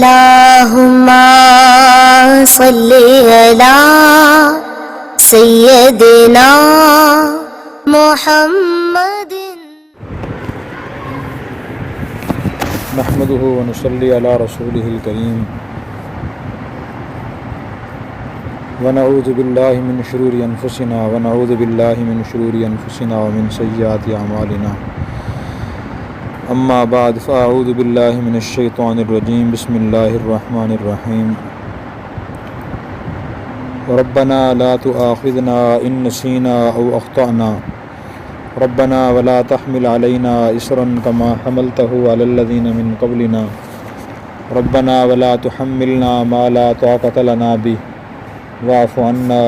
اللہم صلی علی سیدنا محمد نحمده ونصلی علی رسوله الکریم ونعوذ باللہ من شرور انفسنا ونعوذ باللہ من شرور انفسنا ومن سیئات اعمالنا اما بعد فاعوذ باللہ من الشیطان الرجیم بسم اللہ الرحمن الرحیم ربنا لا تؤاخذنا ان نسینا او اخطأنا ربنا ولا تحمل علينا إصرا كما حملته على الذين من قبلنا ربنا ولا تحملنا ما لا طاقة لنا به واعف عنا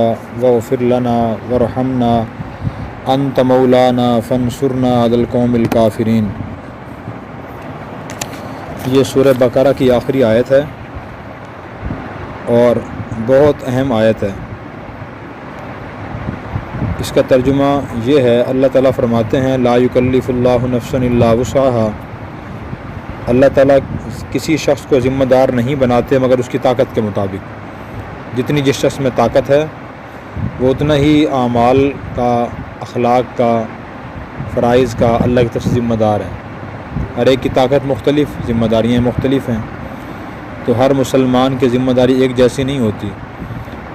واغفر لنا وارحمنا أنت مولانا فانصرنا على القوم الكافرين۔ یہ سورہ بقرہ کی آخری آیت ہے اور بہت اہم آیت ہے۔ اس کا ترجمہ یہ ہے، اللہ تعالیٰ فرماتے ہیں لا یکلف اللہ نفسا الا وسعها، اللہ تعالیٰ کسی شخص کو ذمہ دار نہیں بناتے مگر اس کی طاقت کے مطابق۔ جتنی جس شخص میں طاقت ہے وہ اتنا ہی اعمال کا، اخلاق کا، فرائض کا اللہ کی طرف سے ذمہ دار ہے۔ ہر ایک کی طاقت مختلف، ذمہ داریاں مختلف ہیں، تو ہر مسلمان کی ذمہ داری ایک جیسی نہیں ہوتی۔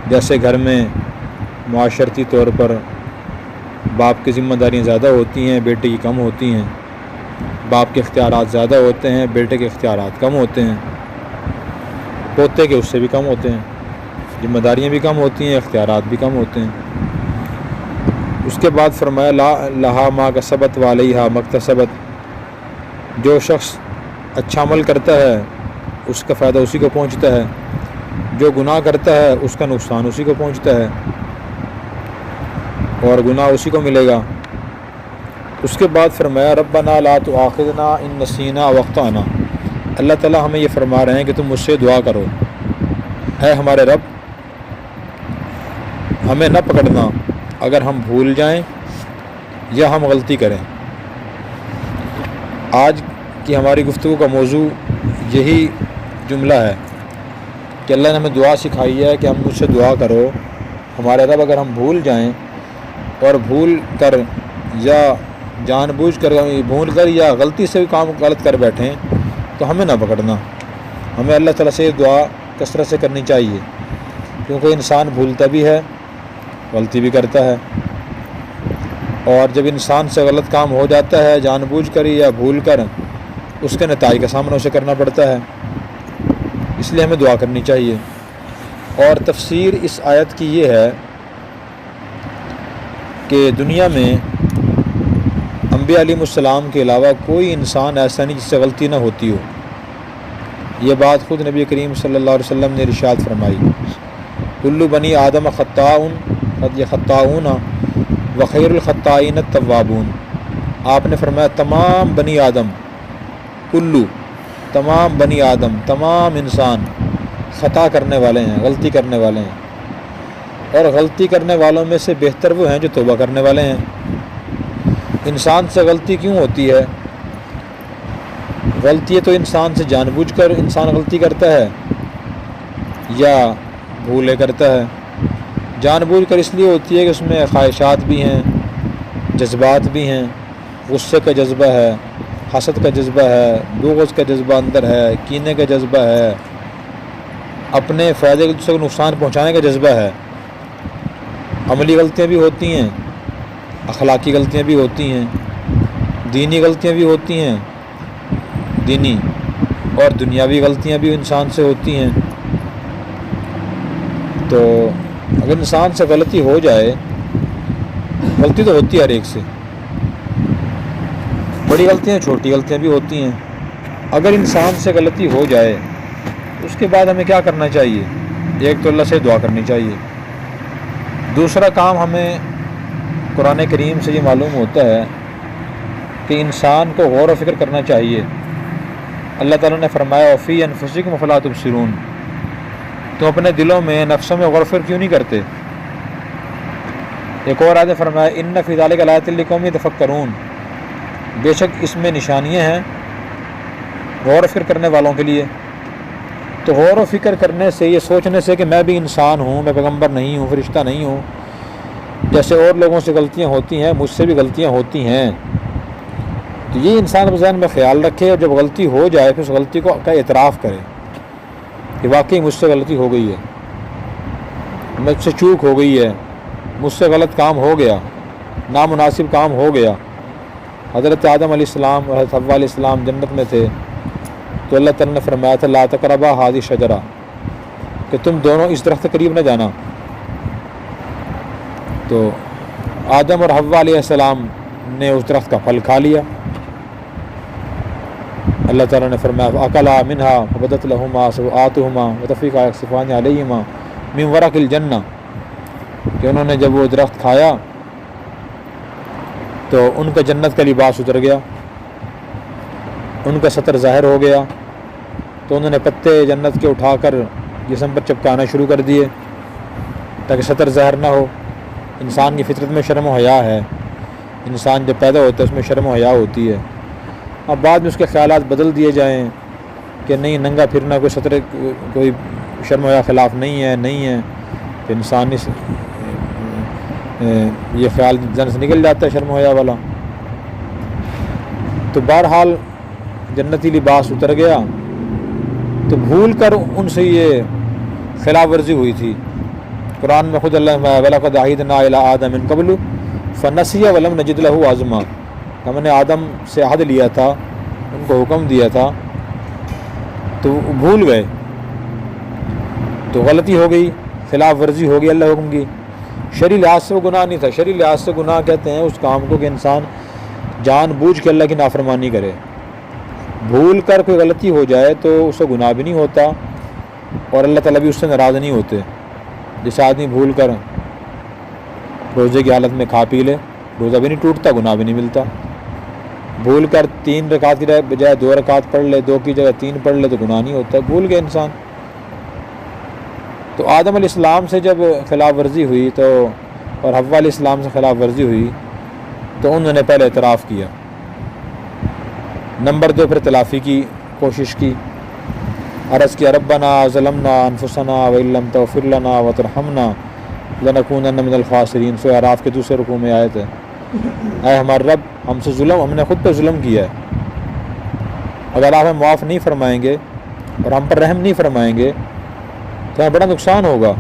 جیسے گھر میں معاشرتی طور پر باپ کی ذمہ داریاں زیادہ ہوتی ہیں، بیٹے کی کم ہوتی ہیں، باپ کے اختیارات زیادہ ہوتے ہیں، بیٹے کے اختیارات کم ہوتے ہیں، پوتے کے اس سے بھی کم ہوتے ہیں، ذمہ داریاں بھی کم ہوتی ہیں، اختیارات بھی کم ہوتے ہیں۔ اس کے بعد فرمایا لا لہا ما کسبت وعلیہا ما اکتسبت، جو شخص اچھا عمل کرتا ہے اس کا فائدہ اسی کو پہنچتا ہے، جو گناہ کرتا ہے اس کا نقصان اسی کو پہنچتا ہے اور گناہ اسی کو ملے گا۔ اس کے بعد فرمایا ربنا لا تؤاخذنا ان نسینا او اخطأنا، اللہ تعالیٰ ہمیں یہ فرما رہے ہیں کہ تم مجھ سے دعا کرو، اے ہمارے رب ہمیں نہ پکڑنا اگر ہم بھول جائیں یا ہم غلطی کریں۔ آج کی ہماری گفتگو کا موضوع یہی جملہ ہے کہ اللہ نے ہمیں دعا سکھائی ہے کہ ہم مجھ سے دعا کرو ہمارے رب، اگر ہم بھول جائیں اور بھول کر یا جان بوجھ کر بھول کر یا غلطی سے بھی کام غلط کر بیٹھیں تو ہمیں نہ پکڑنا۔ ہمیں اللہ تعالیٰ سے یہ دعا کثرت سے کرنی چاہیے، کیونکہ انسان بھولتا بھی ہے، غلطی بھی کرتا ہے، اور جب انسان سے غلط کام ہو جاتا ہے جان بوجھ کر یا بھول کر، اس کے نتائج کا سامنا اسے کرنا پڑتا ہے۔ اس لیے ہمیں دعا کرنی چاہیے۔ اور تفسیر اس آیت کی یہ ہے کہ دنیا میں انبیاء علیہ السلام کے علاوہ کوئی انسان ایسا نہیں جس سے غلطی نہ ہوتی ہو۔ یہ بات خود نبی کریم صلی اللہ علیہ وسلم نے ارشاد فرمائی، کل بنی آدم خطاؤن قد خطاؤن وخیر الخطائین التوابون۔ آپ نے فرمایا تمام بنی آدم، کلو تمام بنی آدم، تمام انسان خطا کرنے والے ہیں، غلطی کرنے والے ہیں، اور غلطی کرنے والوں میں سے بہتر وہ ہیں جو توبہ کرنے والے ہیں۔ انسان سے غلطی کیوں ہوتی ہے؟ غلطی تو انسان سے جان بوجھ کر انسان غلطی کرتا ہے یا بھولے کرتا ہے۔ جان بوجھ کر اس لیے ہوتی ہے کہ اس میں خواہشات بھی ہیں، جذبات بھی ہیں، غصے کا جذبہ ہے، حسد کا جذبہ ہے، بغض کا جذبہ اندر ہے، کینے کا جذبہ ہے، اپنے فائدے کو دوسرے کو نقصان پہنچانے کا جذبہ ہے۔ عملی غلطیاں بھی ہوتی ہیں، اخلاقی غلطیاں بھی ہوتی ہیں، دینی غلطیاں بھی ہوتی ہیں، دینی اور دنیاوی غلطیاں بھی انسان سے ہوتی ہیں۔ تو اگر انسان سے غلطی ہو جائے، غلطی تو ہوتی ہے ہر ایک سے، بڑی غلطیاں چھوٹی غلطیاں بھی ہوتی ہیں۔ اگر انسان سے غلطی ہو جائے اس کے بعد ہمیں کیا کرنا چاہیے؟ ایک تو اللہ سے دعا کرنی چاہیے، دوسرا کام ہمیں قرآن کریم سے یہ معلوم ہوتا ہے کہ انسان کو غور و فکر کرنا چاہیے۔ اللہ تعالیٰ نے فرمایا وفی انفسکم فلا تبصرون، تم اپنے دلوں میں، نفسوں میں غور و فکر کیوں نہیں کرتے؟ ایک اور آیت فرمایا ان فی ذلک لآیات لقوم یتفکرون، بے شک اس میں نشانیاں ہیں غور و فکر کرنے والوں کے لیے۔ تو غور و فکر کرنے سے، یہ سوچنے سے کہ میں بھی انسان ہوں، میں پیغمبر نہیں ہوں، فرشتہ نہیں ہوں، جیسے اور لوگوں سے غلطیاں ہوتی ہیں مجھ سے بھی غلطیاں ہوتی ہیں، تو یہ انسان اپنے ذہن میں خیال رکھے، اور جب غلطی ہو جائے پھر اس غلطی کو کا اعتراف کرے کہ واقعی مجھ سے غلطی ہو گئی ہے، مجھ سے چوک ہو گئی ہے، مجھ سے غلط کام ہو گیا، نامناسب کام ہو گیا۔ حضرت آدم علیہ السلام اور حضرت حوا علیہ السلام جنت میں تھے، تو اللہ تعالیٰ نے فرمایا تھا لا تقربا هذه الشجرہ، کہ تم دونوں اس درخت کے قریب نہ جانا۔ تو آدم اور حوا علیہ السلام نے اس درخت کا پھل کھا لیا۔ اللہ تعالیٰ نے فرمایا فَأَكَلَا مِنْهَا فَبَدَتْ لَهُمَا سَوْآتُهُمَا وَطَفِقَا يَخْصِفَانِ عَلَيْهِمَا مِنْ وَرَقِ الْجَنَّةِ، کہ انہوں نے جب وہ درخت کھایا تو ان کا جنت کا لباس اتر گیا، ان کا ستر ظاہر ہو گیا، تو انہوں نے پتے جنت کے اٹھا کر جسم پر چپکانا شروع کر دیے تاکہ ستر ظاہر نہ ہو۔ انسان کی فطرت میں شرم و حیا ہے، انسان جب پیدا ہوتا ہے اس میں شرم و حیا ہوتی ہے۔ اب بعد میں اس کے خیالات بدل دیے جائیں کہ نہیں ننگا پھرنا کوئی ستر کوئی شرم و حیا خلاف نہیں ہے، تو انسان یہ خیال ذہن سے نکل جاتا ہے شرم و حیا والا۔ تو بہرحال جنتی لباس اتر گیا، تو بھول کر ان سے یہ خلاف ورزی ہوئی تھی۔ قرآن میں خود اللہ وَلَقَدْ عَهِدْنَا إِلَىٰ آدَمَ مِن قَبْلُ فَنَسِيَ وَلَمْ نَجِدْ لَهُ عَزْمًا، ہم نے آدم سے عہد لیا تھا، ان کو حکم دیا تھا، تو بھول گئے، تو غلطی ہو گئی، خلاف ورزی ہو گئی اللہ حکم کی۔ شرعی لحاظ سے وہ گناہ نہیں تھا، شرعی لحاظ سے گناہ کہتے ہیں اس کام کو کہ انسان جان بوجھ کے اللہ کی نافرمانی کرے۔ بھول کر کوئی غلطی ہو جائے تو اسے گناہ بھی نہیں ہوتا، اور اللہ تعالیٰ بھی اس سے ناراض نہیں ہوتے۔ جیسے آدمی بھول کر روزے کی حالت میں کھا پی لے، روزہ بھی نہیں ٹوٹتا، گناہ بھی نہیں ملتا۔ بھول کر 3 رکعت کی بجائے 2 رکعت پڑھ لے، 2 کی جگہ 3 پڑھ لے، تو گناہ نہیں ہوتا، بھول گئے انسان۔ تو آدم علیہ السلام سے جب خلاف ورزی ہوئی تو اور حوا علیہ السلام سے خلاف ورزی ہوئی تو انہوں نے پہلے اعتراف کیا، نمبر 2 پھر تلافی کی کوشش کی، عرض کیا ربنا ظلمنا انفسنا وان لم تغفر لنا وترحمنا لنکونن من الخاسرین، سورہ اعراف کے دوسرے رکوع میں آیت ہے، اے ہمارے رب ہم نے خود پہ ظلم کیا ہے، اگر آپ ہمیں معاف نہیں فرمائیں گے اور ہم پر رحم نہیں فرمائیں گے تو ہمیں بڑا نقصان ہوگا۔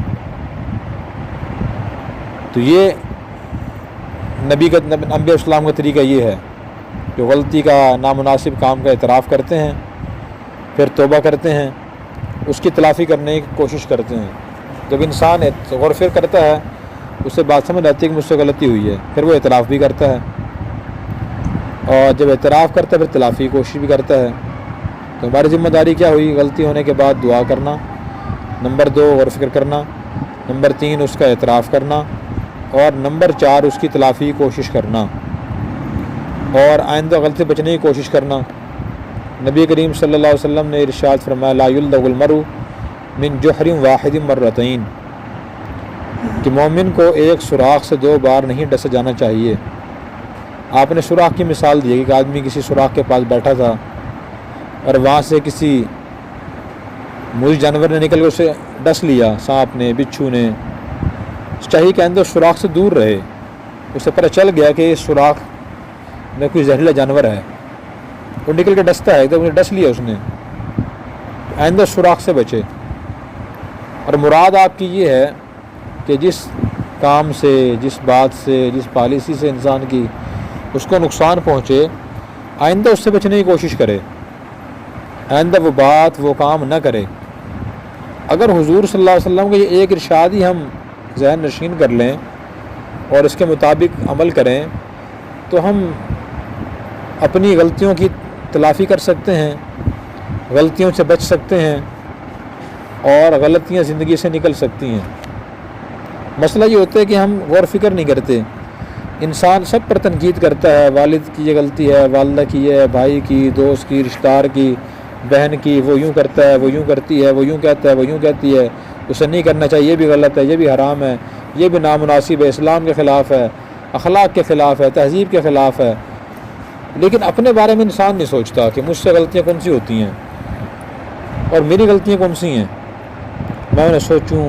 تو یہ انبیاء اسلام کا طریقہ یہ ہے کہ غلطی کا نامناسب کام کا اعتراف کرتے ہیں، پھر توبہ کرتے ہیں، اس کی تلافی کرنے کی کوشش کرتے ہیں۔ جب انسان غور و فکر کرتا ہے اس سے بات سمجھ آتی ہے کہ مجھ سے غلطی ہوئی ہے، پھر وہ اعتراف بھی کرتا ہے، اور جب اعتراف کرتا ہے پھر تلافی کی کوشش بھی کرتا ہے۔ تو ہماری ذمہ داری کیا ہوئی؟ غلطی ہونے کے بعد دعا کرنا، نمبر 2 غور و فکر کرنا، نمبر 3 اس کا اعتراف کرنا، اور نمبر 4 اس کی تلافی کی کوشش کرنا، اور آئندہ غلطی بچنے کی کوشش کرنا۔ نبی کریم صلی اللہ علیہ وسلم نے ارشاد فرمایا لا یلدغ المرء من جحر واحد مرتين، کہ مومن کو ایک سوراخ سے 2 بار نہیں ڈسا جانا چاہیے۔ آپ نے سوراخ کی مثال دی ہے کہ ایک آدمی کسی سوراخ کے پاس بیٹھا تھا اور وہاں سے کسی موذی جانور نے نکل کے اسے ڈس لیا، سانپ نے، بچھو نے، چاہیے کہ آئندہ سوراخ سے دور رہے۔ اسے پتہ چل گیا کہ اس سوراخ میں کوئی زہریلا جانور ہے، وہ نکل کے ڈستا ہے، تو ڈس لیا اس نے، آئندہ سوراخ سے بچے۔ اور مراد آپ کی یہ ہے کہ جس کام سے، جس بات سے، جس پالیسی سے انسان کی اس کو نقصان پہنچے، آئندہ اس سے بچنے کی کوشش کرے، آئندہ وہ بات وہ کام نہ کرے۔ اگر حضور صلی اللہ علیہ وسلم کا یہ ایک ارشاد ہی ہم ذہن نشین کر لیں اور اس کے مطابق عمل کریں تو ہم اپنی غلطیوں کی تلافی کر سکتے ہیں، غلطیوں سے بچ سکتے ہیں، اور غلطیاں زندگی سے نکل سکتی ہیں۔ مسئلہ یہ ہوتا ہے کہ ہم غور فکر نہیں کرتے، انسان سب پر تنقید کرتا ہے، والد کی یہ غلطی ہے، والدہ کی یہ ہے، بھائی کی، دوست کی، رشتہ دار کی، بہن کی، وہ یوں کرتا ہے، وہ یوں کرتی ہے، وہ یوں کہتا ہے، وہ یوں کہتی ہے، اسے نہیں کرنا چاہیے، یہ بھی غلط ہے، یہ بھی حرام ہے، یہ بھی نامناسب ہے، اسلام کے خلاف ہے، اخلاق کے خلاف ہے، تہذیب کے خلاف ہے۔ لیکن اپنے بارے میں انسان نہیں سوچتا کہ مجھ سے غلطیاں کون سی ہوتی ہیں۔ اور میری غلطیاں کون سی ہیں، میں انہیں سوچوں،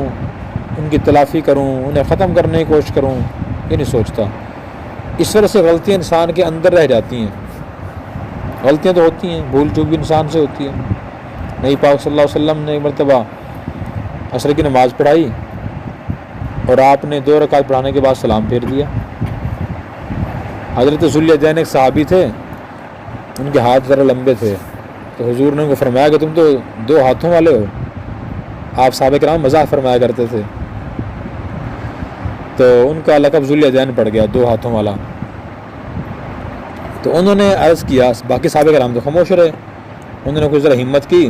ان کی تلافی کروں، انہیں ختم کرنے کی کوشش کروں، یہ نہیں سوچتا۔ اس طرح سے غلطیاں انسان کے اندر رہ جاتی ہیں۔ غلطیاں تو ہوتی ہیں، بھول چوک بھی انسان سے ہوتی ہے۔ نبی پاک صلی اللہ علیہ وسلم نے ایک مرتبہ عصر کی نماز پڑھائی اور آپ نے 2 رکعت پڑھانے کے بعد سلام پھیر دیا۔ حضرت ذوالیدین ایک صحابی تھے، ان کے ہاتھ ذرا لمبے تھے، تو حضور نے ان کو فرمایا کہ تم تو 2 ہاتھوں والے ہو۔ آپ صحابہ کرام مزاح فرمایا کرتے تھے، تو ان کا لقب ذوالیدین پڑ گیا، 2 ہاتھوں والا۔ تو انہوں نے عرض کیا، باقی صحابہ کرام تو خاموش رہے، انہوں نے کچھ ذرا ہمت کی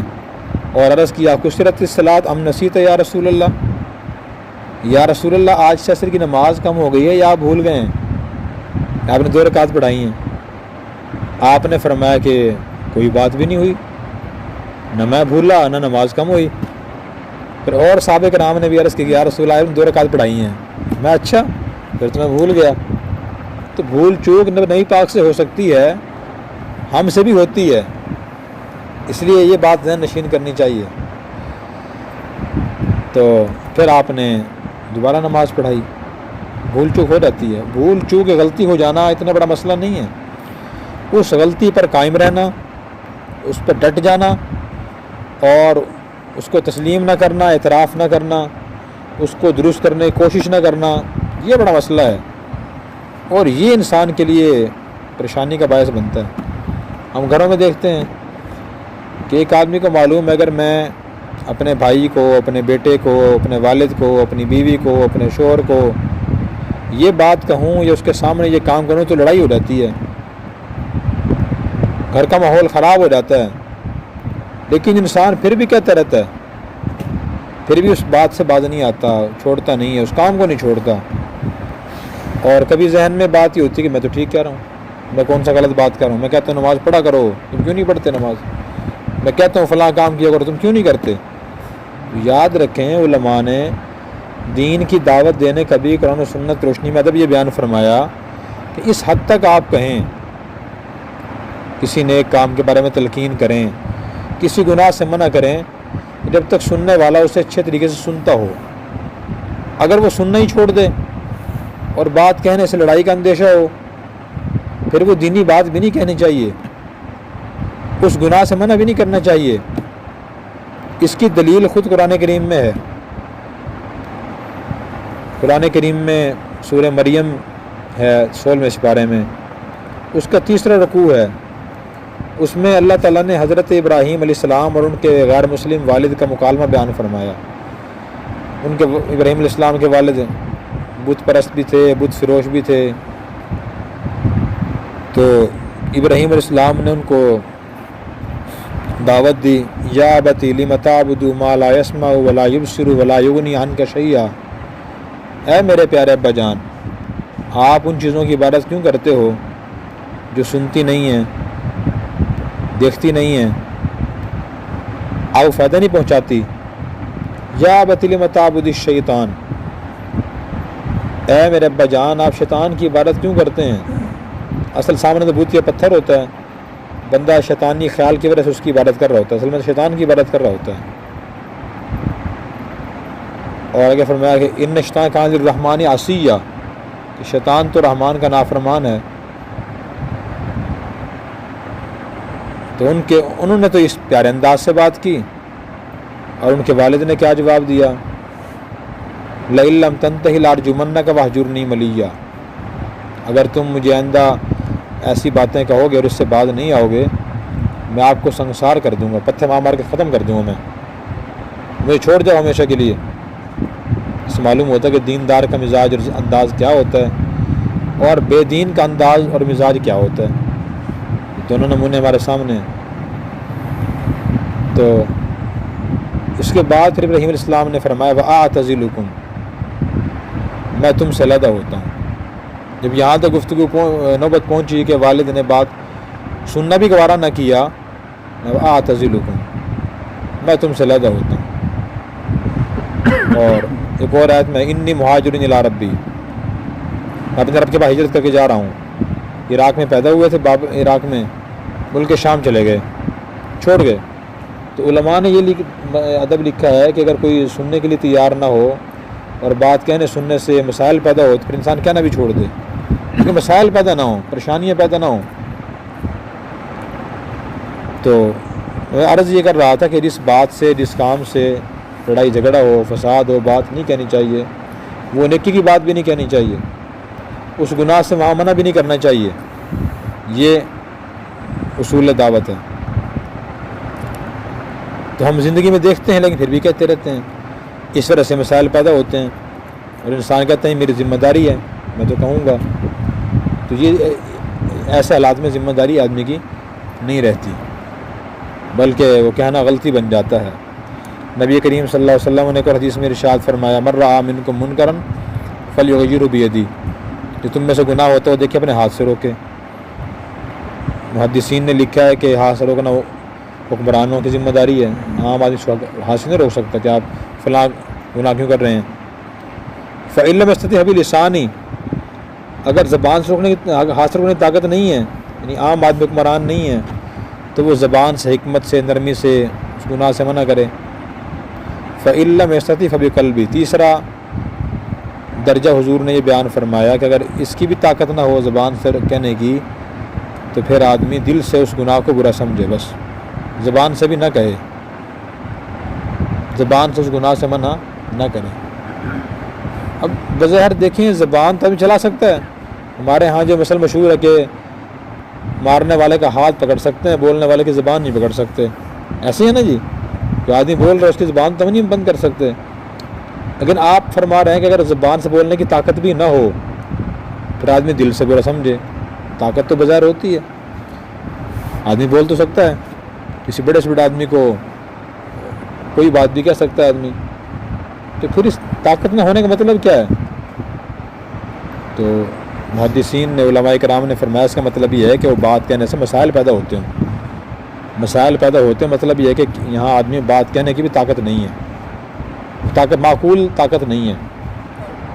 اور عرض کیا، کثرت الصلاۃ ام نسیت یا رسول اللہ، یا رسول اللہ آج سے عصر کی نماز کم ہو گئی ہے یا آپ بھول گئے ہیں؟ آپ نے 2 رکعت پڑھائی ہیں۔ آپ نے فرمایا کہ کوئی بات بھی نہیں ہوئی، نہ میں بھولا نہ نماز کم ہوئی۔ پھر اور صحابہ کرام نے بھی عرض کی کہ یا رسول اللہ 2 رکعت پڑھائی ہیں۔ میں اچھا، پھر تو میں بھول گیا۔ تو بھول چوک نبی پاک سے ہو سکتی ہے، ہم سے بھی ہوتی ہے، اس لیے یہ بات ذہن نشین کرنی چاہیے۔ تو پھر آپ نے دوبارہ نماز پڑھائی۔ بھول چوک ہو جاتی ہے، بھول چوک غلطی ہو جانا اتنا بڑا مسئلہ نہیں ہے، اس غلطی پر قائم رہنا، اس پر ڈٹ جانا اور اس کو تسلیم نہ کرنا، اعتراف نہ کرنا، اس کو درست کرنے کی کوشش نہ کرنا، یہ بڑا مسئلہ ہے، اور یہ انسان کے لیے پریشانی کا باعث بنتا ہے۔ ہم گھروں میں دیکھتے ہیں کہ ایک آدمی کو معلوم ہے اگر میں اپنے بھائی کو، اپنے بیٹے کو، اپنے والد کو، اپنی بیوی کو، اپنے شوہر کو یہ بات کہوں یا اس کے سامنے یہ کام کروں تو لڑائی ہو جاتی ہے، گھر کا ماحول خراب ہو جاتا ہے، لیکن انسان پھر بھی کہتا رہتا ہے، پھر بھی اس بات سے باز نہیں آتا، چھوڑتا نہیں ہے، اس کام کو نہیں چھوڑتا۔ اور کبھی ذہن میں بات یہ ہوتی ہے کہ میں تو ٹھیک کہہ رہا ہوں، میں کون سا غلط بات کر رہا ہوں، میں کہتا ہوں نماز پڑھا کرو، تم کیوں نہیں پڑھتے نماز، میں کہتا ہوں فلاں کام کیا کرو، تم کیوں نہیں کرتے۔ یاد رکھیں علماء نے دین کی دعوت دینے کبھی قرآن و سنت روشنی میں ادب یہ بیان فرمایا کہ اس حد تک آپ کہیں، کسی نیک کام کے بارے میں تلقین کریں، کسی گناہ سے منع کریں، جب تک سننے والا اسے اچھے طریقے سے سنتا ہو۔ اگر وہ سننا ہی چھوڑ دے اور بات کہنے سے لڑائی کا اندیشہ ہو، پھر وہ دینی بات بھی نہیں کہنی چاہیے، اس گناہ سے منع بھی نہیں کرنا چاہیے۔ اس کی دلیل خود قرآن کریم میں ہے۔ قرآن کریم میں سورہ مریم ہے 16ویں سپارے میں، اس کا 3 رکوع ہے، اس میں اللہ تعالیٰ نے حضرت ابراہیم علیہ السلام اور ان کے غیر مسلم والد کا مکالمہ بیان فرمایا۔ ان کے ابراہیم علیہ السلام کے والد بت پرست بھی تھے، بت فروش بھی تھے، تو ابراہیم علیہ السلام نے ان کو دعوت دی، یا ابتی لم تعبد ما لا يسمع ولا يبصر ولا یغنی عنک شیئا، اے میرے پیارے ابا جان، آپ ان چیزوں کی عبادت کیوں کرتے ہو جو سنتی نہیں ہیں، دیکھتی نہیں ہیں، آپ فائدہ نہیں پہنچاتی۔ یا ابت لم تعبد الشیطان، اے میرے ابا جان آپ شیطان کی عبادت کیوں کرتے ہیں۔ اصل سامنے تو بت یا پتھر ہوتا ہے، بندہ شیطانی خیال کی وجہ سے اس کی عبادت کر رہا ہوتا ہے، اصل میں شیطان کی عبادت کر رہا ہوتا ہے۔ اور آگے فرمایا کہ ان شیطان کان للرحمن عصیا، کہ شیطان تو رحمان کا نافرمان ہے۔ تو انہوں نے تو اس پیارے انداز سے بات کی، اور ان کے والد نے کیا جواب دیا، لئن لم تنتہی لارجمنک واہجرنی ملیہ، اگر تم مجھے آئندہ ایسی باتیں کہو گے اور اس سے باز نہیں آؤ گے، میں آپ کو سنسار کر دوں گا، پتھر مار کے ختم کر دوں گا، میں مجھے چھوڑ جاؤ ہمیشہ کے لیے۔ اس سے معلوم ہوتا ہے کہ دیندار کا مزاج اور انداز کیا ہوتا ہے، اور بے دین کا انداز اور مزاج کیا ہوتا ہے، دونوں نمونے ہمارے سامنے ہیں۔ تو اس کے بعد پھر ابراہیم علیہ السلام نے فرمایا وَأَعْتَزِلُكُمْ، میں تم سے علیحدہ ہوتا ہوں۔ جب یہاں تک گفتگو نوبت پہنچی کہ والد نے بات سننا بھی گوارا نہ کیا، وَأَعْتَزِلُكُمْ، میں تم سے علیحدہ ہوتا ہوں۔ اور ایک اور آیت میں انی مہاجر الی ربی، میں اپنے رب کے پاس ہجرت کر کے جا رہا ہوں۔ عراق میں پیدا ہوئے تھے، عراق میں ملک شام چلے گئے، چھوڑ گئے، تو علماء نے یہ ادب لکھا ہے کہ اگر کوئی سننے کے لیے تیار نہ ہو اور بات کہنے سننے سے مسائل پیدا ہو تو پھر انسان کہنا بھی چھوڑ دے، کیونکہ مسائل پیدا نہ ہوں، پریشانیاں پیدا نہ ہوں۔ تو میں عرض یہ کر رہا تھا کہ جس بات سے، جس کام سے لڑائی جھگڑا ہو، فساد ہو، بات نہیں کہنی چاہیے، وہ نیکی کی بات بھی نہیں کہنی چاہیے، اس گناہ سے وہاں منع بھی نہیں کرنا چاہیے۔ یہ اصول دعوت ہے۔ تو ہم زندگی میں دیکھتے ہیں لیکن پھر بھی کہتے رہتے ہیں، اس طرح سے مسائل پیدا ہوتے ہیں اور انسان کہتے ہیں میری ذمہ داری ہے، میں تو کہوں گا۔ تو یہ ایسے حالات میں ذمہ داری آدمی کی نہیں رہتی، بلکہ وہ کہنا غلطی بن جاتا ہے۔ نبی کریم صلی اللہ علیہ وسلم نے کو حدیث میں ارشاد فرمایا، من رأى منکم منکرا فلیغیرہ بیدہ، جو تم میں سے گناہ ہوتا ہے وہ دیکھے اپنے ہاتھ سے روکے۔ محدثین نے لکھا ہے کہ ہاتھ سے روکنا حکمرانوں کی ذمہ داری ہے، عام آدمی ہاتھ سے نہیں روک سکتا کہ آپ فلاں گناہ کیوں کر رہے ہیں۔ فإن لم يستطع بلسانہ، اگر زبان سے روکنے کی، ہاتھ سے روکنے کی طاقت نہیں ہے، یعنی عام آدمی حکمران نہیں ہے، تو وہ زبان سے، حکمت سے، نرمی سے اس گناہ سے منع کرے۔ فإن لم يستطع فبقلبہ، تیسرا درجہ حضور نے یہ بیان فرمایا کہ اگر اس کی بھی طاقت نہ ہو زبان سے کہنے کی، تو پھر آدمی دل سے اس گناہ کو برا سمجھے، بس زبان سے بھی نہ کہے، زبان سے اس گناہ سے منع نہ کرے۔ اب بظاہر دیکھیں زبان تو ابھی چلا سکتا ہے، ہمارے ہاں جو مثل مشہور ہے کہ مارنے والے کا ہاتھ پکڑ سکتے ہیں، بولنے والے کی زبان نہیں پکڑ سکتے، ایسے ہے نا جی، جو آدمی بول رہا ہے اس کی زبان تو نہیں بند کر سکتے، لیکن آپ فرما رہے ہیں کہ اگر زبان سے بولنے کی طاقت بھی نہ ہو پھر آدمی دل سے برا سمجھے۔ طاقت تو بظاہر ہوتی ہے، آدمی بول تو سکتا ہے، کسی بڑے سے بڑے آدمی کو کوئی بات بھی کہہ سکتا ہے آدمی، تو پھر اس طاقت نہ ہونے کا مطلب کیا ہے؟ تو محدثین نے، علماء کرام نے فرمایا اس کا مطلب یہ ہے کہ وہ بات کہنے سے مسائل پیدا ہوتے ہیں، مسائل پیدا ہوتے ہیں، مطلب یہ ہے کہ یہاں آدمی بات کہنے کی بھی طاقت نہیں ہے، طاقت معقول طاقت نہیں ہے،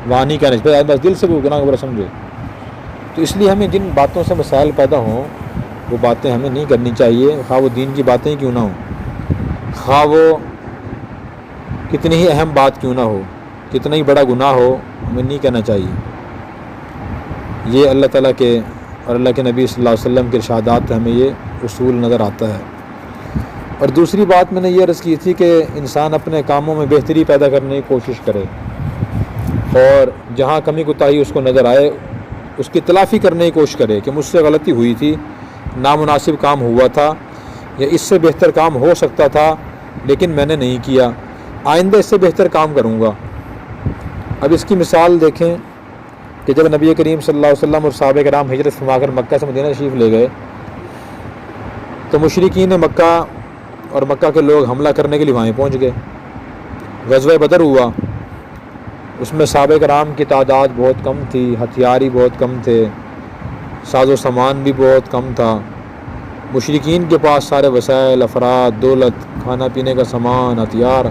وہاں نہیں کہنے سے بس دل سے وہ گناہ کو برا سمجھے۔ تو اس لیے ہمیں جن باتوں سے مسائل پیدا ہوں وہ باتیں ہمیں نہیں کرنی چاہیے، خواہ وہ دین کی باتیں ہی کیوں نہ ہوں، خواہ وہ کتنی ہی اہم بات کیوں نہ ہو، کتنا ہی بڑا گناہ ہو، ہمیں نہیں کہنا چاہیے۔ یہ اللہ تعالیٰ کے اور اللہ کے نبی صلی اللہ علیہ وسلم کے ارشادات ہمیں یہ اصول نظر آتا ہے۔ اور دوسری بات میں نے یہ عرض کی تھی کہ انسان اپنے کاموں میں بہتری پیدا کرنے کی کوشش کرے، اور جہاں کمی کوتاہی اس کو نظر آئے اس کی تلافی کرنے کی کوشش کرے کہ مجھ سے غلطی ہوئی تھی، نامناسب کام ہوا تھا، یا اس سے بہتر کام ہو سکتا تھا لیکن میں نے نہیں کیا، آئندہ اس سے بہتر کام کروں گا۔ اب اس کی مثال دیکھیں کہ جب نبی کریم صلی اللہ علیہ وسلم اور صحابہ کرام ہجرت فرما کر مکہ سے مدینہ تشریف لے گئے تو مشرکین مکہ اور مکہ کے لوگ حملہ کرنے کے لیے وہیں پہنچ گئے۔ غزوہ بدر ہوا، اس میں صحابہ کرام کی تعداد بہت کم تھی، ہتھیار ہی بہت کم تھے، ساز و سامان بھی بہت کم تھا، مشرکین کے پاس سارے وسائل، افراد، دولت، کھانا پینے کا سامان، ہتھیار،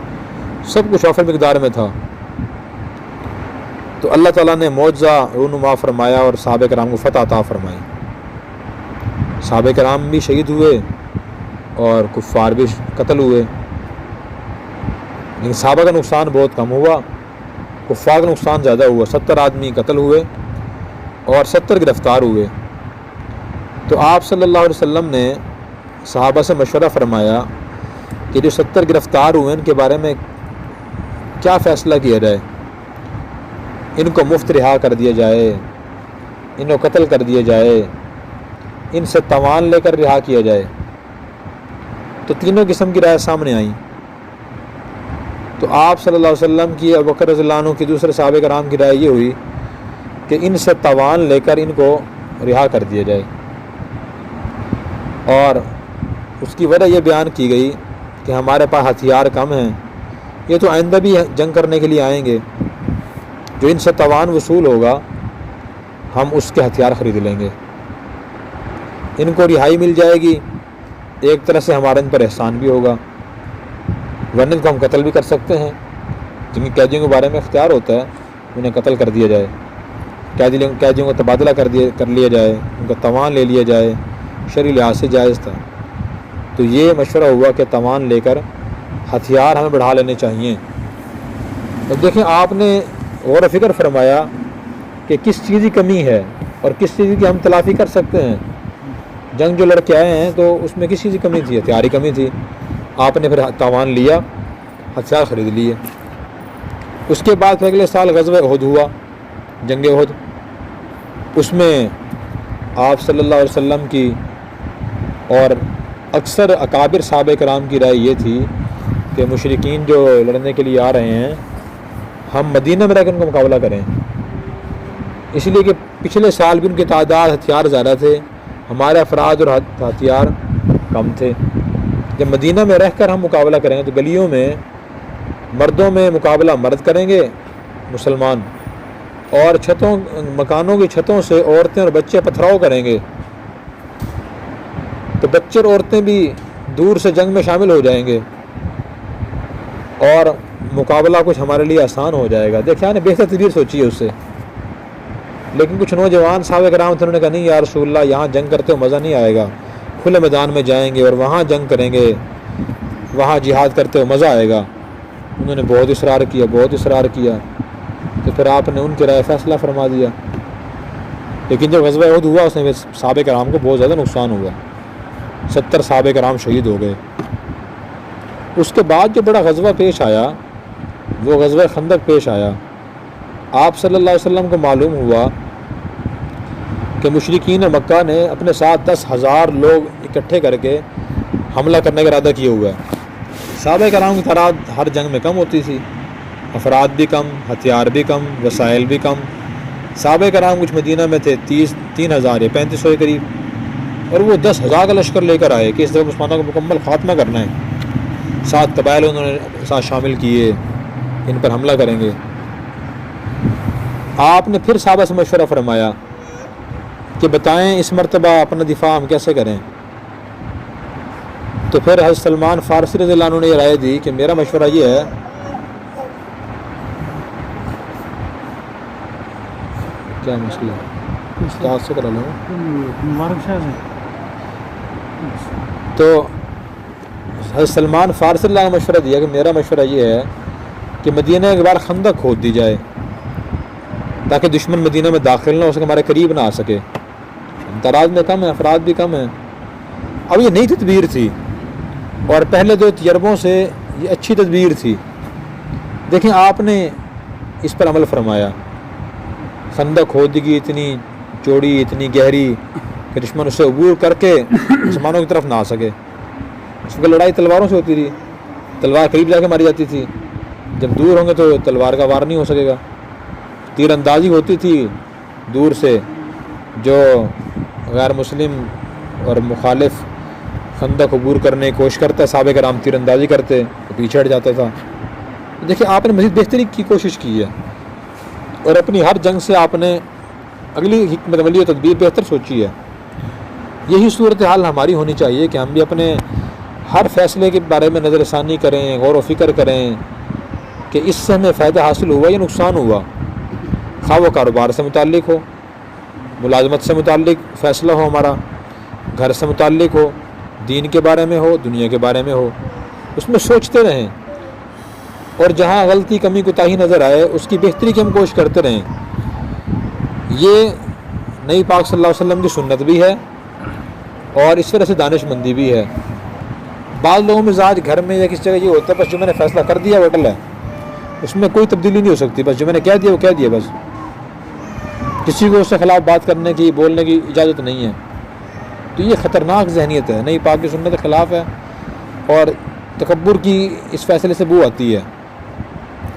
سب کچھ وافر مقدار میں تھا۔ تو اللہ تعالیٰ نے معجزہ رونما فرمایا اور صحابہ کرام کو فتح عطا فرمائی۔ صحابہ کرام بھی شہید ہوئے اور کفار بھی قتل ہوئے، لیکن صحابہ کا نقصان بہت کم ہوا، کفار کا نقصان زیادہ ہوا، 70 آدمی قتل ہوئے اور 70 گرفتار ہوئے۔ تو آپ صلی اللہ علیہ وسلم نے صحابہ سے مشورہ فرمایا کہ جو 70 گرفتار ہوئے ان کے بارے میں کیا فیصلہ کیا جائے، ان کو مفت رہا کر دیا جائے، ان کو قتل کر دیا جائے، ان سے تاوان لے کر رہا کیا جائے۔ تو تینوں قسم کی رائے سامنے آئیں۔ تو آپ صلی اللہ علیہ وسلم کی، ابو بکر رضی اللہ عنہ کی، دوسرے صحابہ کرام کی رائے یہ ہوئی کہ ان سے تاوان لے کر ان کو رہا کر دیا جائے، اور اس کی وجہ یہ بیان کی گئی کہ ہمارے پاس ہتھیار کم ہیں، یہ تو آئندہ بھی جنگ کرنے کے لیے آئیں گے، جو ان سے تاوان وصول ہوگا ہم اس کے ہتھیار خرید لیں گے، ان کو رہائی مل جائے گی، ایک طرح سے ہمارا ان پر احسان بھی ہوگا، ورنہ کو ہم قتل بھی کر سکتے ہیں، جن کی قیدیوں کے بارے میں اختیار ہوتا ہے انہیں قتل کر دیا جائے، قیدیوں کا تبادلہ کر لیا جائے، ان کا تاوان لے لیا جائے، شرعی لحاظ سے جائز تھا۔ تو یہ مشورہ ہوا کہ توان لے کر ہتھیار ہمیں بڑھا لینے چاہیے۔ اب دیکھیں آپ نے غور و فکر فرمایا کہ کس چیز کی کمی ہے اور کس چیز کی ہم تلافی کر سکتے ہیں۔ جنگ جو لڑکے آئے ہیں تو اس میں کس چیز کی کمی تھی؟ ہتھیار کی کمی تھی۔ آپ نے پھر توان لیا، ہتھیار خرید لیے۔ اس کے بعد پھر اگلے سال غزوہ احد ہوا، جنگ احد۔ اس میں آپ صلی اللہ علیہ وسلم کی اور اکثر اکابر صحابہ کرام کی رائے یہ تھی کہ مشرکین جو لڑنے کے لیے آ رہے ہیں ہم مدینہ میں رہ کر ان کا مقابلہ کریں، اس لیے کہ پچھلے سال بھی ان کی تعداد ہتھیار زیادہ تھے، ہمارے افراد اور ہتھیار کم تھے۔ جب مدینہ میں رہ کر ہم مقابلہ کریں گے تو گلیوں میں مردوں میں مقابلہ مرد کریں گے مسلمان، اور مکانوں کی چھتوں سے عورتیں اور بچے پتھراؤ کریں گے، تو بچے اور عورتیں بھی دور سے جنگ میں شامل ہو جائیں گے اور مقابلہ کچھ ہمارے لیے آسان ہو جائے گا۔ دیکھیں نے بہتر تدبیر سوچی ہے اس سے، لیکن کچھ نوجوان صحابہ کرام تھے، انہوں نے کہا نہیں یا رسول اللہ، یہاں جنگ کرتے ہو مزہ نہیں آئے گا، کھلے میدان میں جائیں گے اور وہاں جنگ کریں گے، وہاں جہاد کرتے ہو مزہ آئے گا۔ انہوں نے بہت اصرار کیا تو پھر آپ نے ان کی رائے فیصلہ فرما دیا۔ لیکن جب غزوہ احد ہوا اس میں صحابہ کرام کو بہت زیادہ نقصان ہوا، 70 صحابہ کرام شہید ہو گئے۔ اس کے بعد جو بڑا غزوہ پیش آیا وہ غزوہ خندق پیش آیا۔ آپ صلی اللہ علیہ وسلم کو معلوم ہوا کہ مشرکین مکہ نے اپنے ساتھ 10,000 لوگ اکٹھے کر کے حملہ کرنے کا ارادہ کیا ہوا ہے۔ صحابہ کرام کی تعداد ہر جنگ میں کم ہوتی تھی، افراد بھی کم، ہتھیار بھی کم، وسائل بھی کم۔ صحابہ کرام کچھ مدینہ میں تھے 3,000 یا 3,500 کے قریب، اور وہ 10,000 کا لشکر لے کر آئے کہ اس دفعہ مسلمانوں کو مکمل خاتمہ کرنا ہے۔ 7 قبائل انہوں نے ساتھ شامل کیے، ان پر حملہ کریں گے۔ آپ نے پھر صحابہ سے مشورہ فرمایا کہ بتائیں اس مرتبہ اپنا دفاع ہم کیسے کریں؟ تو پھر حضرت سلمان فارسی رضی اللہ عنہ نے یہ رائے دی کہ میرا مشورہ یہ ہے کیا مسئلہ استاد سے کرا لوں تو حضرت سلمان فارسی رضی اللہ عنہ نے مشورہ دیا کہ میرا مشورہ یہ ہے کہ مدینہ ایک بار خندق کھود دی جائے تاکہ دشمن مدینہ میں داخل نہ ہو سکے، ہمارے قریب نہ آ سکے۔ تعداد میں کم ہے، افراد بھی کم ہیں۔ اب یہ نئی تدبیر تھی اور پہلے 2 تجربوں سے یہ اچھی تدبیر تھی۔ دیکھیں آپ نے اس پر عمل فرمایا، خندق کھودگی اتنی چوڑی اتنی گہری کہ دشمن اس سے عبور کر کے مسلمانوں کی طرف نہ آ سکے۔ اس وقت لڑائی تلواروں سے ہوتی تھی، تلوار قریب جا کے ماری جاتی تھی، جب دور ہوں گے تو تلوار کا وار نہیں ہو سکے گا۔ تیر اندازی ہوتی تھی دور سے، جو غیر مسلم اور مخالف خندق عبور کرنے کی کوشش کرتا ہے، صحابہ کرام تیر اندازی کرتے تو پیچھے ہٹ جاتا تھا۔ دیکھیں آپ نے مزید بہتری کی کوشش کی ہے اور اپنی ہر جنگ سے آپ نے اگلی حکمت عملی و تدبیر بہتر سوچی ہے۔ یہی صورتحال ہماری ہونی چاہیے کہ ہم بھی اپنے ہر فیصلے کے بارے میں نظر ثانی کریں، غور و فکر کریں کہ اس سے ہمیں فائدہ حاصل ہوا یا نقصان ہوا، خواہ وہ کاروبار سے متعلق ہو، ملازمت سے متعلق فیصلہ ہو، ہمارا گھر سے متعلق ہو، دین کے بارے میں ہو، دنیا کے بارے میں ہو، اس میں سوچتے رہیں اور جہاں غلطی کمی کوتاہی نظر آئے اس کی بہتری کی ہم کوشش کرتے رہیں۔ یہ نبی پاک صلی اللہ علیہ وسلم کی سنت بھی ہے اور اس طرح سے دانش مندی بھی ہے۔ بعض لوگوں میں مزاج گھر میں یا کسی جگہ یہ ہوتا ہے بس جو میں نے فیصلہ کر دیا وہ اٹل ہے، اس میں کوئی تبدیلی نہیں ہو سکتی، بس جو میں نے کہہ دیا وہ کہہ دیا، بس کسی کو اس کے خلاف بات کرنے کی بولنے کی اجازت نہیں ہے۔ تو یہ خطرناک ذہنیت ہے، نبی پاک کی سنت کے خلاف ہے اور تکبر کی اس فیصلے سے بو آتی ہے۔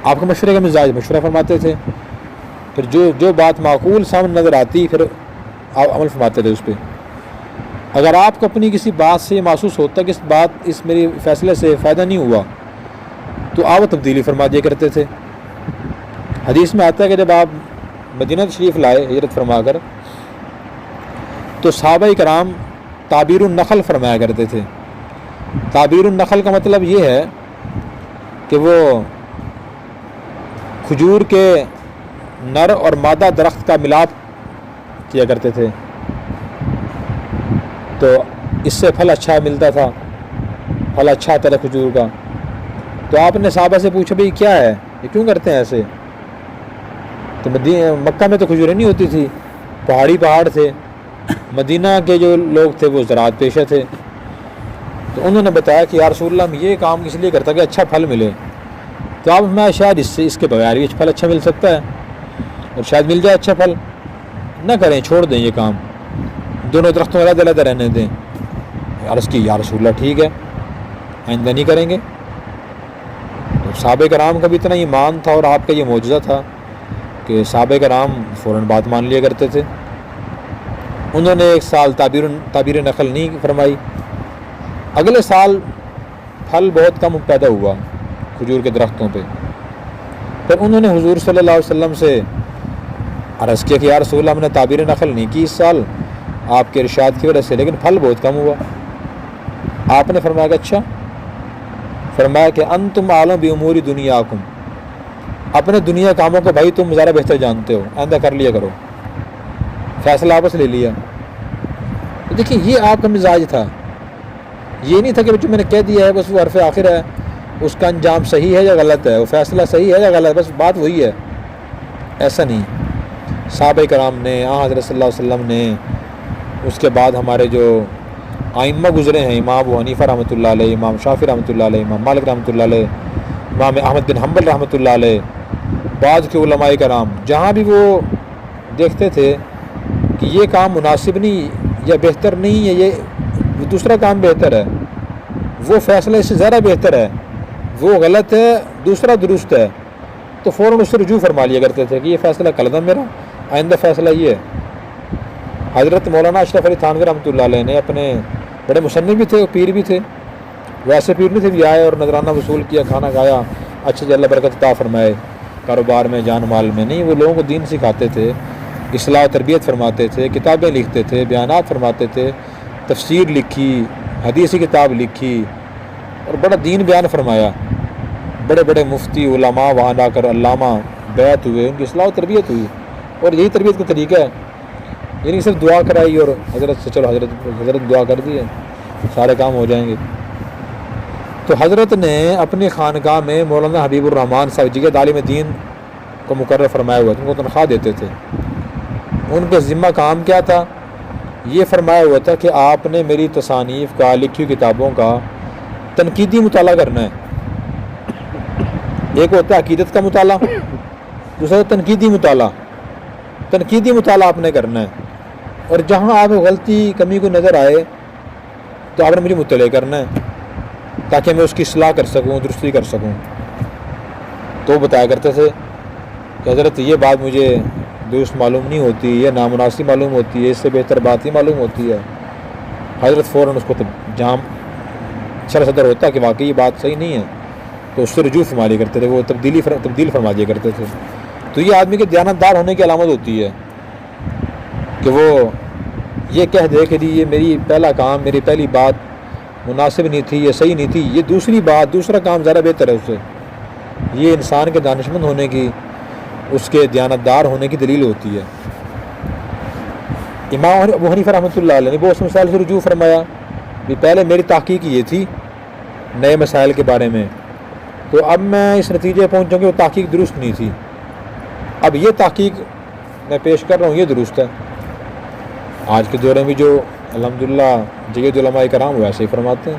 آپ کا مشورے کا مزاج مشورہ فرماتے تھے، پھر جو بات معقول سامنے نظر آتی پھر آپ عمل فرماتے تھے اس پہ۔ اگر آپ کو اپنی کسی بات سے یہ محسوس ہوتا کہ اس میری فیصلے سے فائدہ نہیں ہوا تو آپ تبدیلی فرما دیا کرتے تھے۔ حدیث میں آتا ہے کہ جب آپ مدینہ تشریف لائے ہجرت فرما کر تو صحابہ کرام تعبیر النخل فرمایا کرتے تھے۔ تعبیر النخل کا مطلب یہ ہے کہ وہ کھجور کے نر اور مادہ درخت کا ملاپ کیا کرتے تھے تو اس سے پھل اچھا ملتا تھا، پھل اچھا آتا ہے کھجور کا. تو آپ نے صحابہ سے پوچھا بھائی کیا ہے, یہ کیوں کرتے ہیں ایسے؟ تو مکہ میں تو کھجوریں نہیں ہوتی تھی, پہاڑ تھے. مدینہ کے جو لوگ تھے وہ زراعت پیشہ تھے. تو انہوں نے بتایا کہ یا رسول اللہ ہم یہ کام اس لیے کرتا کہ اچھا پھل ملے. تو آپ میں شاید اس کے بغیر بھی پھل اچھا مل سکتا ہے, اور شاید مل جائے اچھا پھل. نہ کریں, چھوڑ دیں یہ کام, دونوں درختوں علیحدہ علیحدہ رہنے دیں. عرض کی یا رسول اللہ ٹھیک ہے, آئندہ نہیں کریں گے. تو صحابہ کرام کا بھی اتنا ایمان تھا اور آپ کا یہ معجزہ تھا کہ صحابہ کرام فوراً بات مان لیا کرتے تھے. انہوں نے ایک سال تعبیر نخل نہیں فرمائی. اگلے سال پھل بہت کم پیدا ہوا کھجور کے درختوں پہ. پھر انہوں نے حضور صلی اللہ علیہ وسلم سے عرض کیا کہ یا رسول اللہ ہم نے تعبیر نخل نہیں کی اس سال آپ کے ارشاد کی وجہ سے, لیکن پھل بہت کم ہوا. آپ نے فرمایا کہ اچھا. فرمایا کہ انتم عالم بامور دنیاکم, اپنے دنیا کاموں کو بھائی تم زیادہ بہتر جانتے ہو, آئندہ کر لیا کرو. فیصلہ واپس لے لیا. تو دیکھیے یہ آپ کا مزاج تھا, یہ نہیں تھا کہ جو میں نے کہہ دیا ہے بس وہ حرف آخر ہے, اس کا انجام صحیح ہے یا غلط ہے, وہ فیصلہ صحیح ہے یا غلط ہے, بس بات وہی ہے. ایسا نہیں. صحابہ کرام نے, حضرت صلی اللہ علیہ وسلم نے, اس کے بعد ہمارے جو آئمہ گزرے ہیں, امام ابو حنیفہ رحمۃ اللہ علیہ, امام شافعی رحمۃ اللہ علیہ, امام مالک رحمۃ اللہ علیہ, امام احمد بن حنبل رحمۃ اللہ علیہ, بعض کے علماء کرام, جہاں بھی وہ دیکھتے تھے کہ یہ کام مناسب نہیں یا بہتر نہیں ہے, یہ دوسرا کام بہتر ہے, وہ فیصلہ اس سے زیادہ بہتر ہے, وہ غلط ہے, دوسرا درست ہے, تو فوراً اس سے رجوع فرما لیا کرتے تھے کہ یہ فیصلہ غلط ہے میرا, آئندہ فیصلہ یہ ہے. حضرت مولانا اشرف علی تھانوی رحمۃ اللہ علیہ نے اپنے بڑے مصنف بھی تھے, پیر بھی تھے, ویسے پیر نہیں تھے, بھی آئے اور نذرانہ وصول کیا, کھانا کھایا, اچھے سے اللہ برکت عطا فرمائے کاروبار میں, جان مال میں. نہیں, وہ لوگوں کو دین سکھاتے تھے, اصلاح و تربیت فرماتے تھے, کتابیں لکھتے تھے, بیانات فرماتے تھے, تفسیر لکھی, حدیثی کتاب لکھی, اور بڑا دین بیان فرمایا. بڑے بڑے مفتی علماء وہاں آ کر علامہ بیعت ہوئے, ان کی اصلاح و تربیت ہوئی, اور یہی تربیت کا طریقہ ہے. یعنی صرف دعا کرائی اور حضرت سے چلو حضرت دعا کر دی ہے, سارے کام ہو جائیں گے. تو حضرت نے اپنی خانقاہ میں مولانا حبیب الرحمن صاحب جی کے عالم دین کو مقرر فرمایا ہوا تھا, ان کو تنخواہ دیتے تھے. ان کے ذمہ کام کیا تھا؟ یہ فرمایا ہوا تھا کہ آپ نے میری تصانیف کا, لکھی ہوئی کتابوں کا تنقیدی مطالعہ کرنا ہے. ایک ہوتا ہے عقیدت کا مطالعہ, دوسرا تنقیدی مطالعہ. تنقیدی مطالعہ آپ نے کرنا ہے, اور جہاں آپ غلطی کمی کو نظر آئے تو آپ نے مجھے مطلع کرنا ہے تاکہ میں اس کی اصلاح کر سکوں, درستی کر سکوں. تو بتایا کرتے تھے کہ حضرت یہ بات مجھے درست معلوم نہیں ہوتی, یہ نامناسب معلوم ہوتی ہے, اس سے بہتر بات ہی معلوم ہوتی ہے. حضرت فوراً اس کو جام شرح صدر ہوتا کہ واقعی یہ بات صحیح نہیں ہے, تو اس سے رجوع فرما لیا کرتے تھے, وہ تبدیل فرما دیا کرتے تھے. تو یہ آدمی کے دیانتدار ہونے کی علامت ہوتی ہے کہ وہ یہ کہہ دے کہ یہ میری پہلا کام, میری پہلی بات مناسب نہیں تھی, یہ صحیح نہیں تھی, یہ دوسری بات, دوسرا کام زیادہ بہتر ہے اس سے. یہ انسان کے دانشمند ہونے کی, اس کے دیانتدار ہونے کی دلیل ہوتی ہے. امام ابو حنیفہ رحمۃ اللہ علیہ نے بہت سے مسائل سے رجوع فرمایا کہ پہلے میری تحقیق یہ تھی نئے مسائل کے بارے میں, تو اب میں اس نتیجے پہنچوں کہ وہ تحقیق درست نہیں تھی, اب یہ تحقیق میں پیش کر رہا ہوں یہ درست ہے. آج کے دور میں جو الحمدللہ جید علماء کرام وہ ایسے ہی فرماتے ہیں.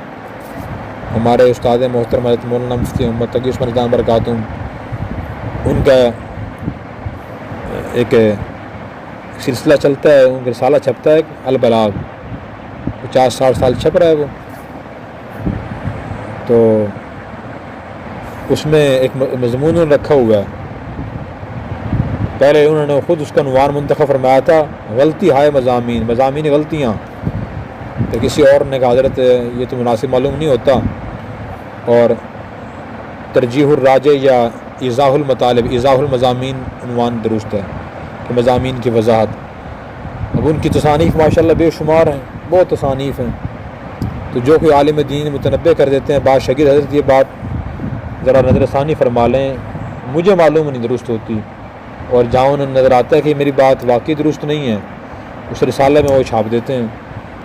ہمارے استاد محترم حضرت مولانا مفتی محمد تقی عثمان جان برکاتہم, ان کا ایک سلسلہ چلتا ہے, ان کا رسالہ چھپتا ہے البلاغ, 50-60 سال چھپ رہا ہے وہ. تو اس میں ایک مضمون رکھا ہوا ہے, پہلے انہوں نے خود اس کا عنوان منتخب فرمایا تھا غلطی ہائے مضامین, مضامین غلطیاں. تو کسی اور نے کہا حضرت یہ تو مناسب معلوم نہیں ہوتا, اور ترجیح الراجع یا ایضاح المطالب, ایضاح المضامین عنوان درست ہے کہ مضامین کی وضاحت. اب ان کی تصانیف ماشاءاللہ بے شمار ہیں, بہت تصانیف ہیں. تو جو کوئی عالم دین متنبع کر دیتے ہیں بعض شاگرد, حضرت یہ بات ذرا نظر ثانی فرما لیں, مجھے معلوم نہیں درست ہوتی, اور جہاں انہیں نظر آتا ہے کہ میری بات واقعی درست نہیں ہے, اس رسالے میں وہ چھاپ دیتے ہیں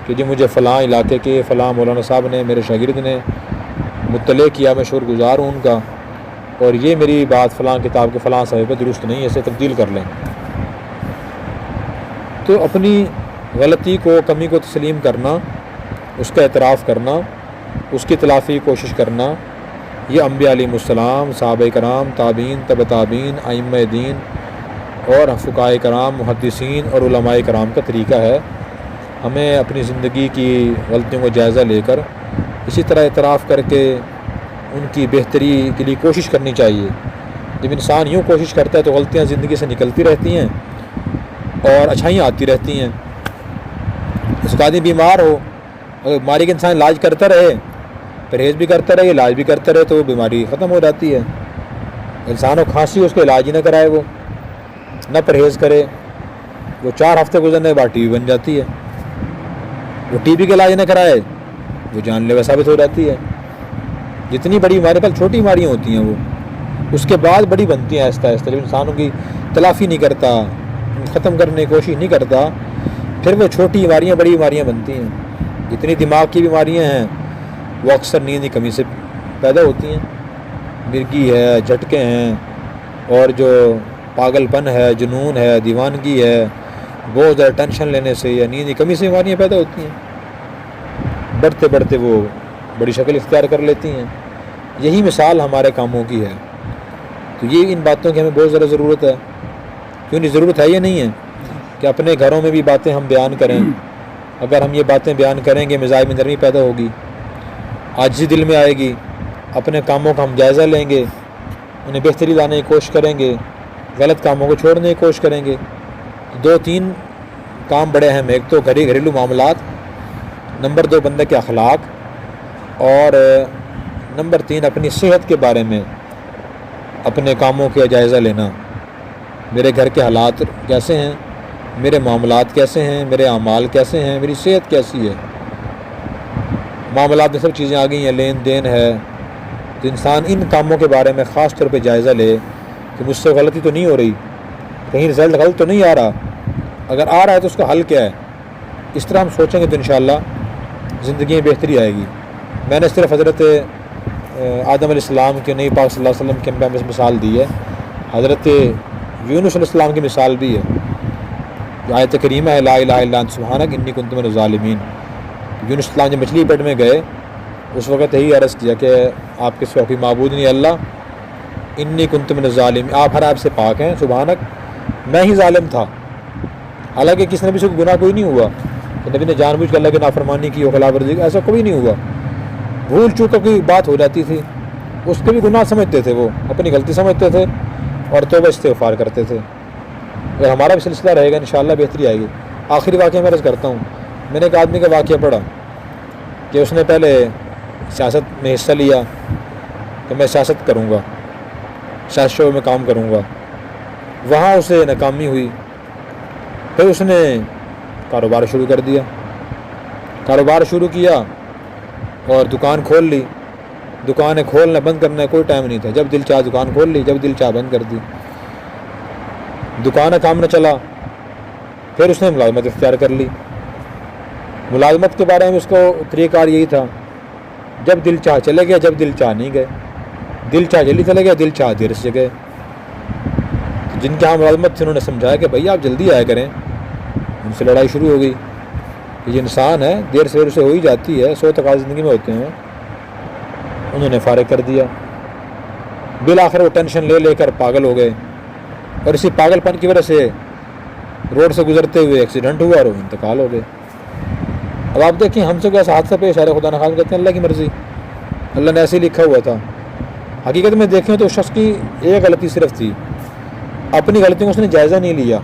کہ جی مجھے فلاں علاقے کے فلاں مولانا صاحب نے, میرے شاگرد نے مطلع کیا، میں شکر گزار ہوں ان کا، اور یہ میری بات فلاں کتاب کے فلاں صفحے پہ درست نہیں ہے، اسے تبدیل کر لیں۔ تو اپنی غلطی کو، کمی کو تسلیم کرنا، اس کا اعتراف کرنا، اس کی تلافی کی کوشش کرنا، یہ انبیاء علیہ السلام، صحابہ کرام، تابعین، تبع تابعین، ائمہ دین اور فقہاء کرام، محدثین اور علماء کرام کا طریقہ ہے۔ ہمیں اپنی زندگی کی غلطیوں کو جائزہ لے کر اسی طرح اعتراف کر کے ان کی بہتری کے لیے کوشش کرنی چاہیے۔ جب انسان یوں کوشش کرتا ہے تو غلطیاں زندگی سے نکلتی رہتی ہیں اور اچھائیاں آتی رہتی ہیں۔ اس کا آدمی بیمار ہو، اگر بیماری کا انسان علاج کرتا رہے، پرہیز بھی کرتا رہے، علاج بھی کرتا رہے، تو وہ بیماری ختم ہو جاتی ہے۔ انسان کو کھانسی ہو، اس کو علاج ہی نہ کرائے، وہ نہ پرہیز کرے، وہ 4 ہفتے گزرنے کے بعد ٹی بی بن جاتی ہے۔ وہ ٹی بی کا علاج نہ کرائے، وہ جان لیوا ثابت ہو جاتی ہے۔ جتنی بڑی بیماری، پہلے چھوٹی بیماریاں ہوتی ہیں، وہ اس کے بعد بڑی بنتی ہیں آہستہ آہستہ۔ جب انسانوں کی تلافی نہیں کرتا، ختم کرنے کی کوشش نہیں کرتا، پھر وہ چھوٹی بیماریاں بڑی بیماریاں بنتی ہیں۔ جتنی دماغ کی بیماریاں ہیں وہ اکثر نیند کی کمی سے پیدا ہوتی ہیں، مرگی ہے، جھٹکے ہیں، اور جو پاگل پن ہے، جنون ہے، دیوانگی ہے، بہت زیادہ ٹینشن لینے سے یا نیند کی کمی سے بیماریاں پیدا ہوتی ہیں۔ بڑھتے بڑھتے وہ بڑی شکل اختیار کر لیتی ہیں۔ یہی مثال ہمارے کاموں کی ہے۔ تو یہ ان باتوں کی ہمیں بہت زیادہ ضرورت ہے۔ کیوں نہیں ضرورت ہے؟ یہ نہیں ہے کہ اپنے گھروں میں بھی باتیں ہم بیان کریں۔ اگر ہم یہ باتیں بیان کریں گے، مزاج میں نرمی پیدا ہوگی، عاجزی دل میں آئے گی، اپنے کاموں کا ہم جائزہ لیں گے، انہیں بہتری لانے کی کوشش کریں گے، غلط کاموں کو چھوڑنے کی کوشش کریں گے۔ 2-3 کام بڑے اہم ہیں۔ ایک تو گھریلو معاملات، نمبر 2 بندے کے اخلاق، اور نمبر 3 اپنی صحت کے بارے میں اپنے کاموں کا جائزہ لینا۔ میرے گھر کے حالات کیسے ہیں، میرے معاملات کیسے ہیں، میرے اعمال کیسے ہیں، میری صحت کیسی ہے۔ معاملات میں سب چیزیں آ گئی ہیں، لین دین ہے، تو انسان ان کاموں کے بارے میں خاص طور پہ جائزہ لے کہ مجھ سے غلطی تو نہیں ہو رہی، کہیں رزلٹ غلط تو نہیں آ رہا، اگر آ رہا ہے تو اس کا حل کیا ہے۔ اس طرح ہم سوچیں گے تو انشاءاللہ زندگی میں بہتری آئے گی۔ میں نے صرف حضرت آدم علیہ السلام کے نبی پاک صلی اللہ علیہ وسلم کے انبیاء میں مثال دی ہے، حضرت یونس علیہ السلام کی مثال بھی ہے۔ آیت کریمہ ہے لا الہ الا انت سبحانک انی کنت من الظالمین۔ یونس السلام جب مچھلی پیٹ میں گئے، اس وقت یہی عرض کیا کہ آپ کے سوا کوئی معبود نہیں اللہ، انی کنت من الظالمین، آپ ہر عیب سے پاک ہیں، سبحانک، میں ہی ظالم تھا۔ حالانکہ کس نبی سے گناہ کوئی نہیں ہوا کہ نبی نے جان بوجھ کر اللہ کی نافرمانی کی اور خلاف ورزی کی، ایسا کوئی نہیں ہوا۔ بھول چوک کا کوئی بات ہو جاتی تھی، اس کے بھی گناہ سمجھتے تھے، وہ اپنی غلطی سمجھتے تھے اور توبہ استغفار کرتے تھے۔ اگر ہمارا بھی سلسلہ رہے گا انشاءاللہ بہتری آئے گی۔ آخری واقعہ میں عرض کرتا ہوں، میں نے ایک آدمی کا واقعہ پڑھا کہ اس نے پہلے سیاست میں حصہ لیا کہ میں سیاست کروں گا، سیاست شعبے میں کام کروں گا، وہاں اسے ناکامی ہوئی، پھر اس نے کاروبار شروع کر دیا، کاروبار شروع کیا اور دکان کھول لی۔ دکانیں کھولنا بند کرنا کوئی ٹائم نہیں تھا، جب دل چاہ دکان کھول لی، جب دل چاہ بند کر دی۔ دکان کام نہ چلا، پھر اس نے ملازمت اختیار کر لی۔ ملازمت کے بارے میں اس کو طریقہ کار یہی تھا، جب دل چاہ چلے گیا، جب دل چاہ نہیں گئے، دل چاہ جلدی چلے گیا، دل چاہ دیر سے گئے۔ جن کے ہاں ملازمت تھے انہوں نے سمجھایا کہ بھائی آپ جلدی آیا کریں، ان سے لڑائی شروع ہو گئی کہ یہ انسان ہے، دیر سویر سے ہو ہی جاتی ہے، 100 تقاضے زندگی میں ہوتے ہیں۔ انہوں نے فارغ کر دیا۔ بالآخر وہ ٹینشن لے لے کر پاگل ہو گئے، اور اسی پاگل پن کی وجہ سے روڈ سے گزرتے ہوئے ایکسیڈنٹ ہوا اور وہ انتقال ہو گئے۔ اب آپ دیکھیں ہم سے کوئی ایسا حادثہ پیش آ رہا ہے، خدا نخواستہ کہتے ہیں اللہ کی مرضی، اللہ نے ایسے ہی لکھا ہوا تھا۔ حقیقت میں دیکھیں تو اس شخص کی ایک غلطی صرف تھی، اپنی غلطیوں کو اس نے جائزہ نہیں لیا۔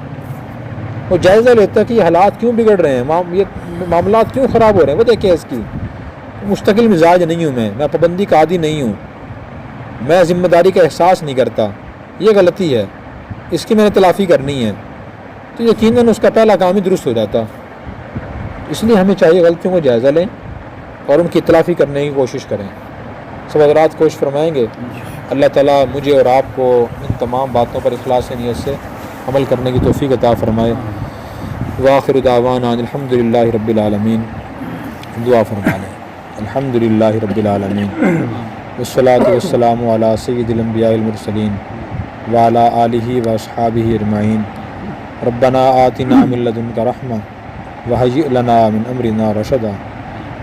وہ جائزہ لیتا کہ یہ حالات کیوں بگڑ رہے ہیں، یہ معاملات کیوں خراب ہو رہے ہیں۔ وہ دیکھیں اس کی مستقل مزاج نہیں ہوں، میں پابندی کا عادی نہیں ہوں، میں ذمہ داری کا احساس نہیں کرتا، یہ غلطی ہے، اس کی میں نے تلافی کرنی ہے، تو یقیناً اس کا پہلا کام ہی درست ہو جاتا۔ اس لیے ہمیں چاہیے غلطیوں کو جائزہ لیں اور ان کی تلافی کرنے کی کوشش کریں۔ سب حضرات کوشش فرمائیں گے اللہ تعالیٰ مجھے اور آپ کو ان تمام باتوں پر اخلاص نیت سے عمل کرنے کی توفیق عطا فرمائے۔ وآخر دعوانا الحمد للہ رب العالمین۔ دعا فرما لیں۔ الحمد للہ رب العالمین۔ والصلاة والسلام علی سید الانبیاء المرسلین وعلی آلہ واصحابہ اجمعین ربنا آتنا من لدنک رحمہ وہیئ لنا من امرنا رشدا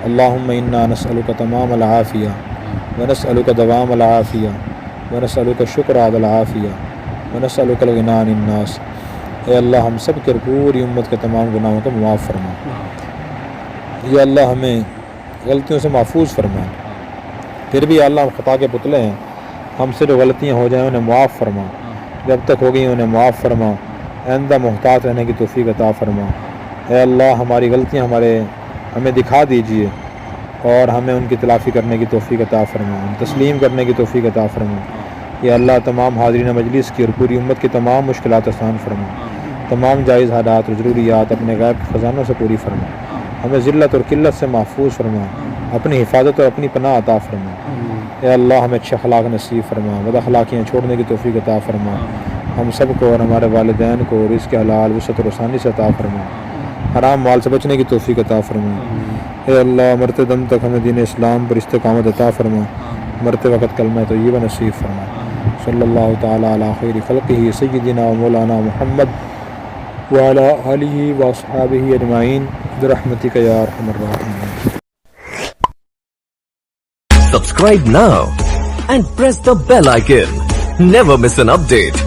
اللہم انا نسألک تمام العافیہ ونسألک دوام العافیہ ونسألک الشکر علی العافیہ ونسألک الغنی عن الناس۔ اے اللہ ہم سب کے پوری امت کے تمام گناہوں کو معاف فرما۔ یا اللہ ہمیں غلطیوں سے محفوظ فرما، پھر بھی یا اللہ ہم خطا کے پتلے ہیں، ہم سے جو غلطیاں ہو جائیں انہیں معاف فرما، جب تک ہو گئی انہیں معاف فرما، آئندہ محتاط رہنے کی توفیق عطا فرما۔ اے اللہ ہماری غلطیاں ہمیں دکھا دیجیے اور ہمیں ان کی تلافی کرنے کی توفیق عطا فرما، تسلیم کرنے کی توفیق عطا فرما۔ یا اللہ تمام حاضرین مجلس کی اور پوری امت کی تمام مشکلات آسان فرما، تمام جائز حالات اور ضروریات اپنے غیب کے خزانوں سے پوری فرما، ہمیں ذلت اور قلت سے محفوظ فرما، اپنی حفاظت اور اپنی پناہ عطا فرما۔ اے اللہ ہمیں اچھے اخلاق نصیب فرما، بد اخلاقیاں چھوڑنے کی توفیق عطا فرما، ہم سب کو اور ہمارے والدین کو رزق حلال وسعت اور آسانی سے عطا فرما، حرام مال سے بچنے کی توفیق عطا فرما۔ اے اللہ مرتے دم تک ہمیں دین اسلام پر استقامت عطا فرما، مرتے وقت کلمہ طیبہ نصیب فرما۔ صلی اللہ تعالی علی خیر خلقہ سیدنا و مولانا محمد وعلی آلہ واصحابہ اجمعین برحمتک یا ارحم الراحمین۔ Subscribe now and press the bell icon. Never miss an update.